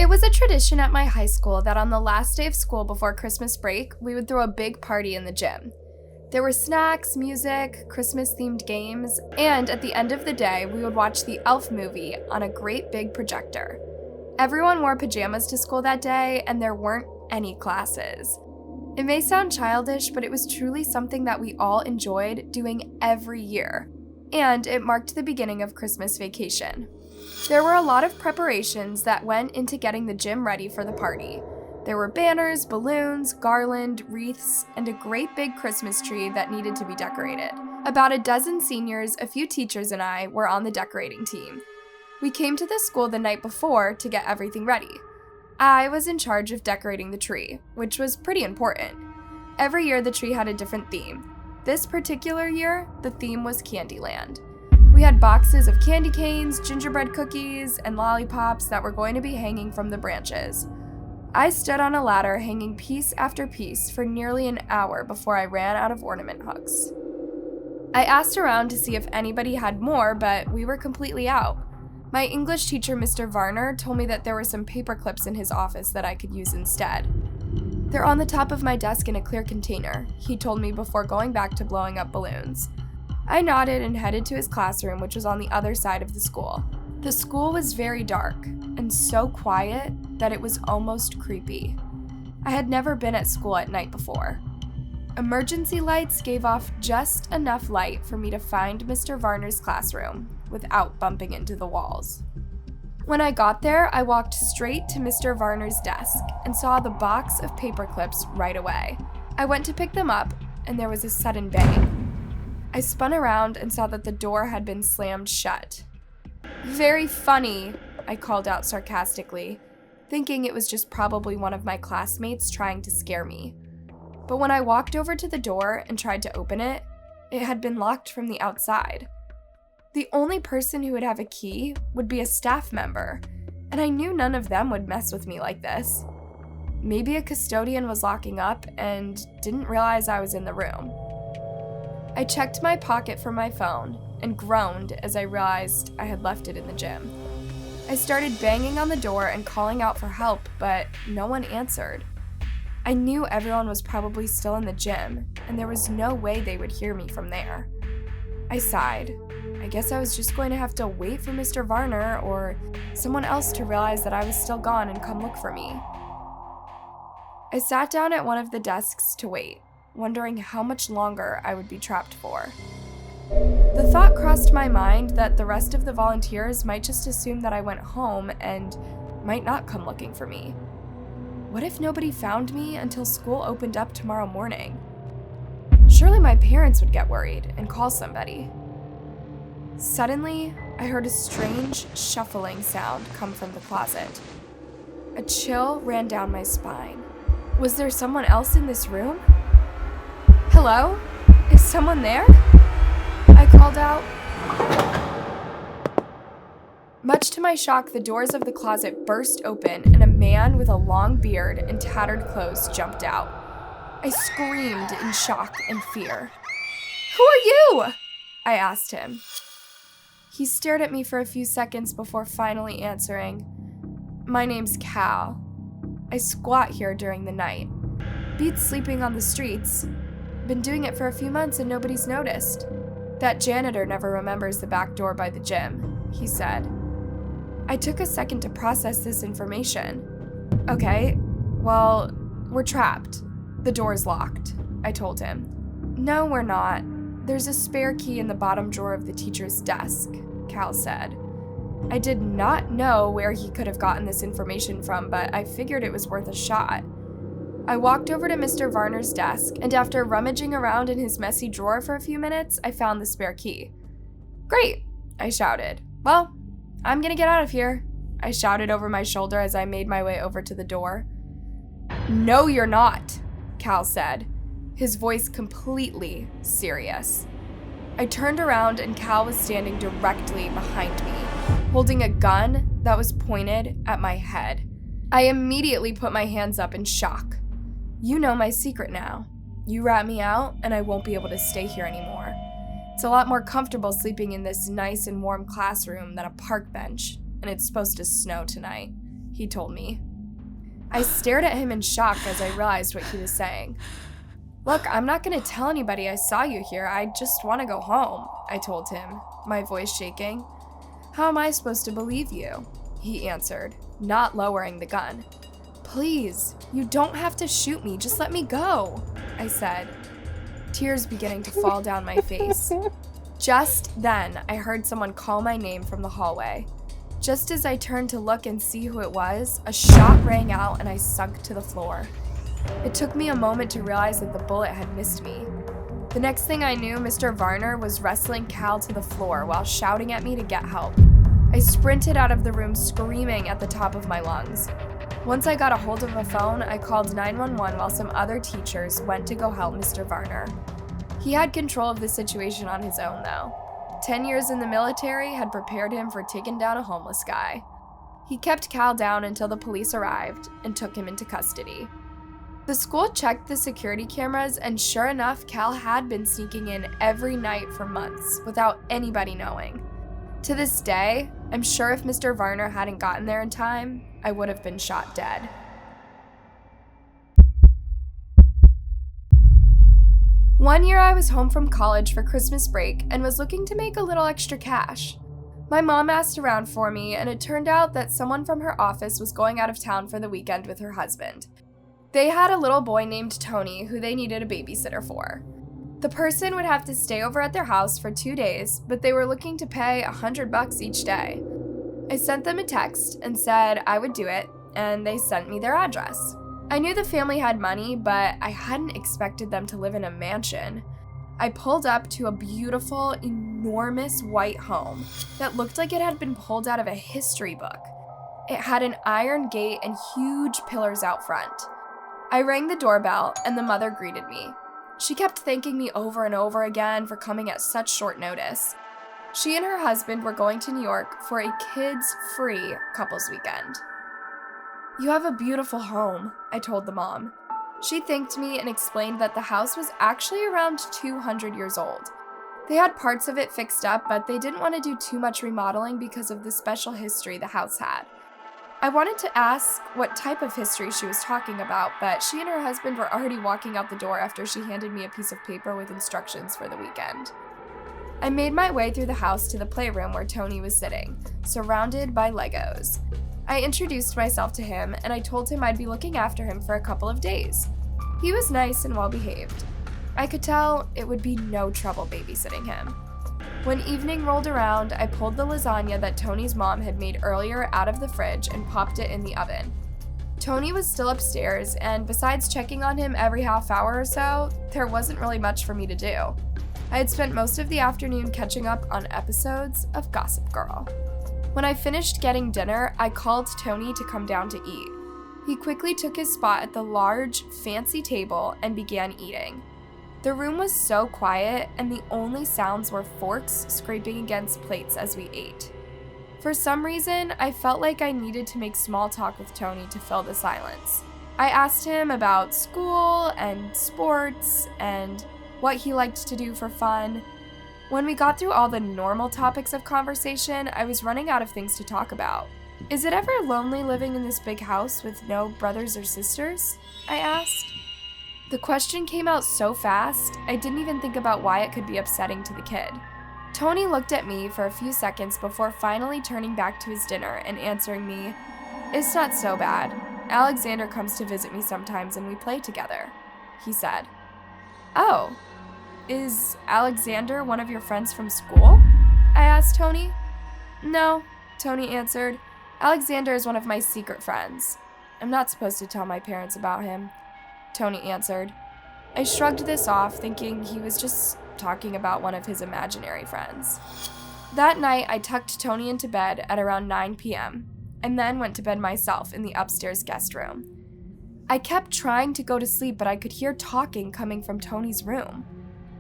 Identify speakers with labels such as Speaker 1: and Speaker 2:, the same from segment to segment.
Speaker 1: It was a tradition at my high school that on the last day of school before Christmas break, we would throw a big party in the gym. There were snacks, music, Christmas-themed games, and at the end of the day, we would watch the Elf movie on a great big projector. Everyone wore pajamas to school that day, and there weren't any classes. It may sound childish, but it was truly something that we all enjoyed doing every year, and it marked the beginning of Christmas vacation. There were a lot of preparations that went into getting the gym ready for the party. There were banners, balloons, garland, wreaths, and a great big Christmas tree that needed to be decorated. About a dozen seniors, a few teachers, and I were on the decorating team. We came to the school the night before to get everything ready. I was in charge of decorating the tree, which was pretty important. Every year the tree had a different theme. This particular year, the theme was Candyland. We had boxes of candy canes, gingerbread cookies, and lollipops that were going to be hanging from the branches. I stood on a ladder hanging piece after piece for nearly an hour before I ran out of ornament hooks. I asked around to see if anybody had more, but we were completely out. My English teacher, Mr. Varner, told me that there were some paper clips in his office that I could use instead. They're on the top of my desk in a clear container, he told me before going back to blowing up balloons. I nodded and headed to his classroom, which was on the other side of the school. The school was very dark and so quiet that it was almost creepy. I had never been at school at night before. Emergency lights gave off just enough light for me to find Mr. Varner's classroom without bumping into the walls. When I got there, I walked straight to Mr. Varner's desk and saw the box of paper clips right away. I went to pick them up, and there was a sudden bang. I spun around and saw that the door had been slammed shut. "Very funny," I called out sarcastically, thinking it was just probably one of my classmates trying to scare me. But when I walked over to the door and tried to open it, it had been locked from the outside. The only person who would have a key would be a staff member, and I knew none of them would mess with me like this. Maybe a custodian was locking up and didn't realize I was in the room. I checked my pocket for my phone and groaned as I realized I had left it in the gym. I started banging on the door and calling out for help, but no one answered. I knew everyone was probably still in the gym, and there was no way they would hear me from there. I sighed. I guess I was just going to have to wait for Mr. Varner or someone else to realize that I was still gone and come look for me. I sat down at one of the desks to wait, wondering how much longer I would be trapped for. The thought crossed my mind that the rest of the volunteers might just assume that I went home and might not come looking for me. What if nobody found me until school opened up tomorrow morning? Surely my parents would get worried and call somebody. Suddenly, I heard a strange shuffling sound come from the closet. A chill ran down my spine. Was there someone else in this room? "Hello? Is someone there?" I called out. Much to my shock, the doors of the closet burst open and a man with a long beard and tattered clothes jumped out. I screamed in shock and fear. "Who are you?" I asked him. He stared at me for a few seconds before finally answering. "My name's Cal. I squat here during the night. Beats sleeping on the streets. Been doing it for a few months and nobody's noticed. That janitor never remembers the back door by the gym," he said. I took a second to process this information. "Okay, well, we're trapped. The door's locked," I told him. "No, we're not. There's a spare key in the bottom drawer of the teacher's desk," Cal said. I did not know where he could have gotten this information from, but I figured it was worth a shot. I walked over to Mr. Varner's desk, and after rummaging around in his messy drawer for a few minutes, I found the spare key. "Great," I shouted. "Well, I'm gonna get out of here," I shouted over my shoulder as I made my way over to the door. "No, you're not," Cal said, his voice completely serious. I turned around and Cal was standing directly behind me, holding a gun that was pointed at my head. I immediately put my hands up in shock. "You know my secret now. You rat me out, and I won't be able to stay here anymore. It's a lot more comfortable sleeping in this nice and warm classroom than a park bench, and it's supposed to snow tonight," he told me. I stared at him in shock as I realized what he was saying. Look, I'm not going to tell anybody I saw you here. I just want to go home, I told him, my voice shaking. How am I supposed to believe you? He answered, not lowering the gun. Please, you don't have to shoot me. Just let me go, I said, tears beginning to fall down my face. Just then, I heard someone call my name from the hallway. Just as I turned to look and see who it was, a shot rang out and I sunk to the floor. It took me a moment to realize that the bullet had missed me. The next thing I knew, Mr. Varner was wrestling Cal to the floor while shouting at me to get help. I sprinted out of the room screaming at the top of my lungs. Once I got a hold of a phone, I called 911 while some other teachers went to go help Mr. Varner. He had control of the situation on his own, though. 10 years in the military had prepared him for taking down a homeless guy. He kept Cal down until the police arrived and took him into custody. The school checked the security cameras, and sure enough, Cal had been sneaking in every night for months without anybody knowing. To this day, I'm sure if Mr. Varner hadn't gotten there in time, I would have been shot dead. One year I was home from college for Christmas break and was looking to make a little extra cash. My mom asked around for me, and it turned out that someone from her office was going out of town for the weekend with her husband. They had a little boy named Tony who they needed a babysitter for. The person would have to stay over at their house for 2 days, but they were looking to pay $100 each day. I sent them a text and said I would do it, and they sent me their address. I knew the family had money, but I hadn't expected them to live in a mansion. I pulled up to a beautiful, enormous white home that looked like it had been pulled out of a history book. It had an iron gate and huge pillars out front. I rang the doorbell, and the mother greeted me. She kept thanking me over and over again for coming at such short notice. She and her husband were going to New York for a kids-free couples weekend. You have a beautiful home, I told the mom. She thanked me and explained that the house was actually around 200 years old. They had parts of it fixed up, but they didn't want to do too much remodeling because of the special history the house had. I wanted to ask what type of history she was talking about, but she and her husband were already walking out the door after she handed me a piece of paper with instructions for the weekend. I made my way through the house to the playroom where Tony was sitting, surrounded by Legos. I introduced myself to him, and I told him I'd be looking after him for a couple of days. He was nice and well-behaved. I could tell it would be no trouble babysitting him. When evening rolled around, I pulled the lasagna that Tony's mom had made earlier out of the fridge and popped it in the oven. Tony was still upstairs, and besides checking on him every half hour or so, there wasn't really much for me to do. I had spent most of the afternoon catching up on episodes of Gossip Girl. When I finished getting dinner, I called Tony to come down to eat. He quickly took his spot at the large, fancy table and began eating. The room was so quiet, and the only sounds were forks scraping against plates as we ate. For some reason, I felt like I needed to make small talk with Tony to fill the silence. I asked him about school and sports and what he liked to do for fun. When we got through all the normal topics of conversation, I was running out of things to talk about. Is it ever lonely living in this big house with no brothers or sisters? I asked. The question came out so fast, I didn't even think about why it could be upsetting to the kid. Tony looked at me for a few seconds before finally turning back to his dinner and answering me, "It's not so bad. Alexander comes to visit me sometimes and we play together," he said. "Oh, is Alexander one of your friends from school?" I asked Tony. "No," Tony answered. "Alexander is one of my secret friends. I'm not supposed to tell my parents about him," Tony answered. I shrugged this off, thinking he was just talking about one of his imaginary friends. That night, I tucked Tony into bed at around 9 p.m., and then went to bed myself in the upstairs guest room. I kept trying to go to sleep, but I could hear talking coming from Tony's room.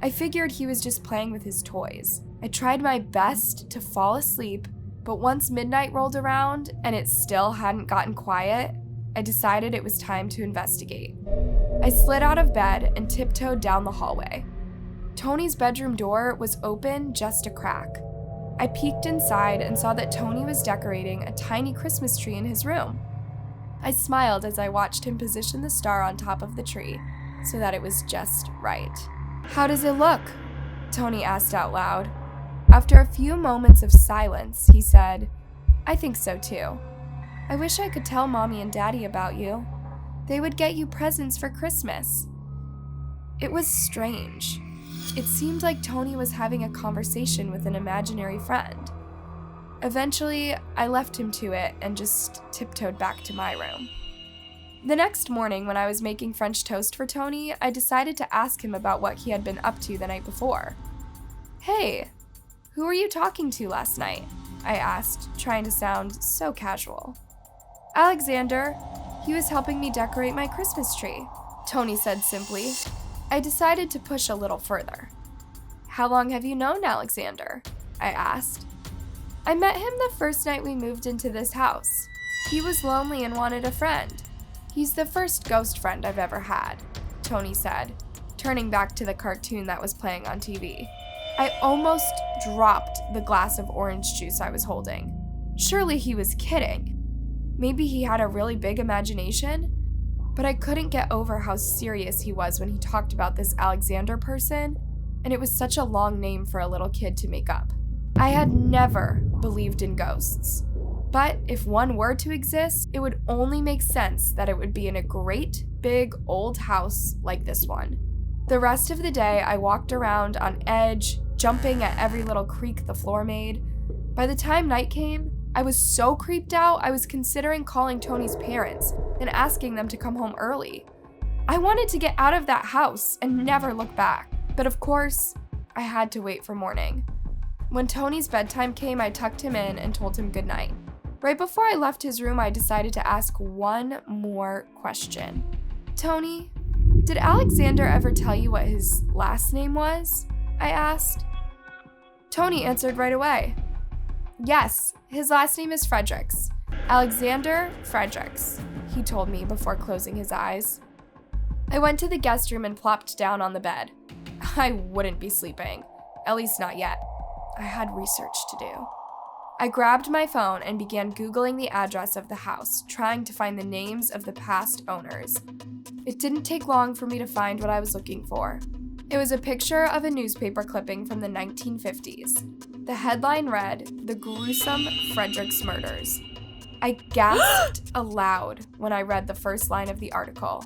Speaker 1: I figured he was just playing with his toys. I tried my best to fall asleep, but once midnight rolled around and it still hadn't gotten quiet, I decided it was time to investigate. I slid out of bed and tiptoed down the hallway. Tony's bedroom door was open just a crack. I peeked inside and saw that Tony was decorating a tiny Christmas tree in his room. I smiled as I watched him position the star on top of the tree so that it was just right. "How does it look?" Tony asked out loud. After a few moments of silence, he said, "I think so too. I wish I could tell Mommy and Daddy about you. They would get you presents for Christmas." It was strange. It seemed like Tony was having a conversation with an imaginary friend. Eventually, I left him to it and just tiptoed back to my room. The next morning, when I was making French toast for Tony, I decided to ask him about what he had been up to the night before. "Hey, who were you talking to last night?" I asked, trying to sound so casual. "Alexander. He was helping me decorate my Christmas tree," Tony said simply. I decided to push a little further. "How long have you known Alexander?" I asked. "I met him the first night we moved into this house. He was lonely and wanted a friend. He's the first ghost friend I've ever had," Tony said, turning back to the cartoon that was playing on TV. I almost dropped the glass of orange juice I was holding. Surely he was kidding. Maybe he had a really big imagination? But I couldn't get over how serious he was when he talked about this Alexander person, and it was such a long name for a little kid to make up. I had never believed in ghosts, but if one were to exist, it would only make sense that it would be in a great, big, old house like this one. The rest of the day, I walked around on edge, jumping at every little creak the floor made. By the time night came, I was so creeped out, I was considering calling Tony's parents and asking them to come home early. I wanted to get out of that house and never look back, but of course, I had to wait for morning. When Tony's bedtime came, I tucked him in and told him goodnight. Right before I left his room, I decided to ask one more question. "Tony, did Alexander ever tell you what his last name was?" I asked. Tony answered right away. "Yes, his last name is Fredericks. Alexander Fredericks," he told me before closing his eyes. I went to the guest room and plopped down on the bed. I wouldn't be sleeping, at least not yet. I had research to do. I grabbed my phone and began Googling the address of the house, trying to find the names of the past owners. It didn't take long for me to find what I was looking for. It was a picture of a newspaper clipping from the 1950s. The headline read, "The Gruesome Fredericks Murders." I gasped aloud when I read the first line of the article.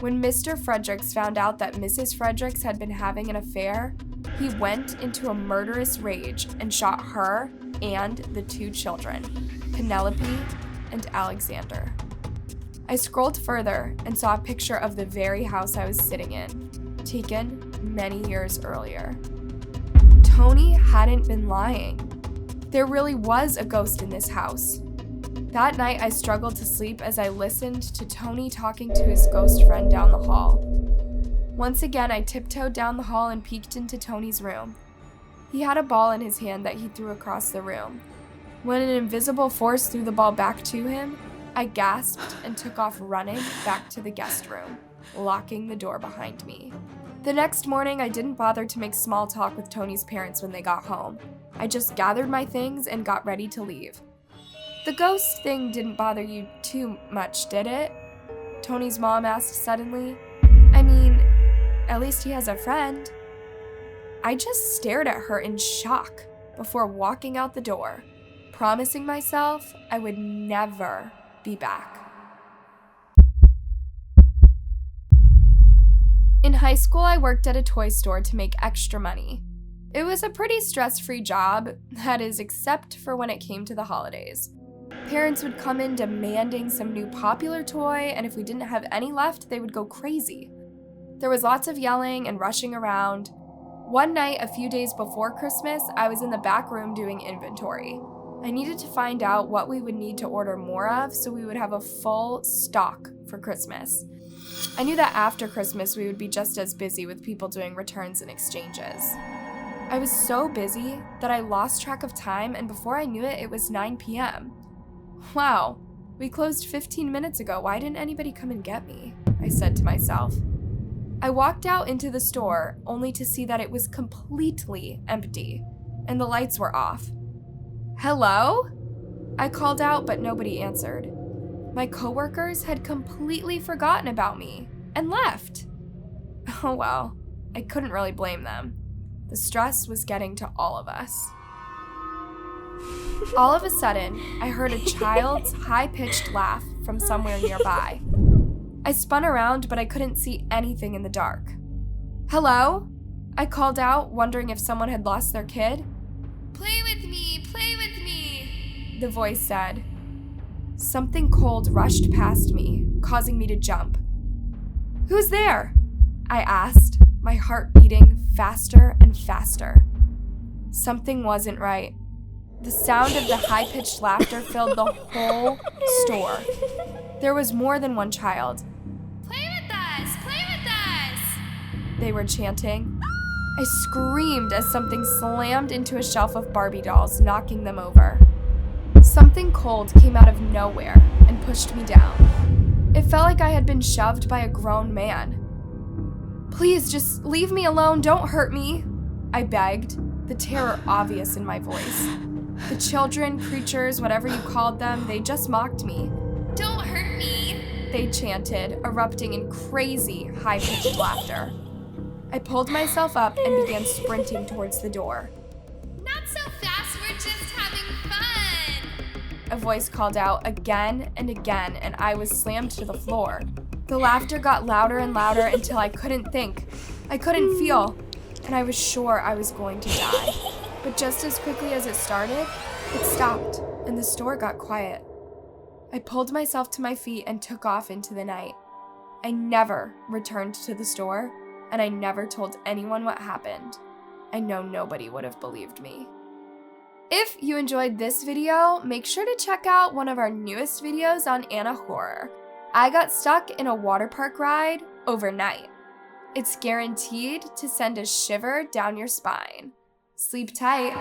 Speaker 1: When Mr. Fredericks found out that Mrs. Fredericks had been having an affair, he went into a murderous rage and shot her and the two children, Penelope and Alexander. I scrolled further and saw a picture of the very house I was sitting in, taken many years earlier. Tony hadn't been lying. There really was a ghost in this house. That night, I struggled to sleep as I listened to Tony talking to his ghost friend down the hall. Once again, I tiptoed down the hall and peeked into Tony's room. He had a ball in his hand that he threw across the room. When an invisible force threw the ball back to him, I gasped and took off running back to the guest room, locking the door behind me. The next morning, I didn't bother to make small talk with Tony's parents when they got home. I just gathered my things and got ready to leave. "The ghost thing didn't bother you too much, did it?" Tony's mom asked suddenly. "I mean, at least he has a friend." I just stared at her in shock before walking out the door, promising myself I would never be back. In high school, I worked at a toy store to make extra money. It was a pretty stress-free job, that is, except for when it came to the holidays. Parents would come in demanding some new popular toy, and if we didn't have any left, they would go crazy. There was lots of yelling and rushing around. One night, a few days before Christmas, I was in the back room doing inventory. I needed to find out what we would need to order more of so we would have a full stock for Christmas. I knew that after Christmas we would be just as busy with people doing returns and exchanges. I was so busy that I lost track of time, and before I knew it, it was 9 p.m. Wow, we closed 15 minutes ago. Why didn't anybody come and get me? I said to myself. I walked out into the store only to see that it was completely empty and the lights were off. "Hello?" I called out, but nobody answered. My coworkers had completely forgotten about me and left. Oh well, I couldn't really blame them. The stress was getting to all of us. All of a sudden, I heard a child's high-pitched laugh from somewhere nearby. I spun around, but I couldn't see anything in the dark. "Hello?" I called out, wondering if someone had lost their kid. "Play with me, play with me," the voice said. Something cold rushed past me, causing me to jump. "Who's there?" I asked, my heart beating faster and faster. Something wasn't right. The sound of the high-pitched laughter filled the whole store. There was more than one child. "Play with us! Play with us!" they were chanting. I screamed as something slammed into a shelf of Barbie dolls, knocking them over. Something cold came out of nowhere and pushed me down. It felt like I had been shoved by a grown man. "Please, just leave me alone, don't hurt me," I begged, the terror obvious in my voice. The children, creatures, whatever you called them, they just mocked me. "Don't hurt me," they chanted, erupting in crazy, high-pitched laughter. I pulled myself up and began sprinting towards the door. "Not so fast, we're just having fun," a voice called out again and again, and I was slammed to the floor. The laughter got louder and louder until I couldn't think. I couldn't feel, and I was sure I was going to die. But just as quickly as it started, it stopped, and the store got quiet. I pulled myself to my feet and took off into the night. I never returned to the store, and I never told anyone what happened. I know nobody would have believed me. If you enjoyed this video, make sure to check out one of our newest videos on Anna Horror. I got stuck in a water park ride overnight. It's guaranteed to send a shiver down your spine. Sleep tight.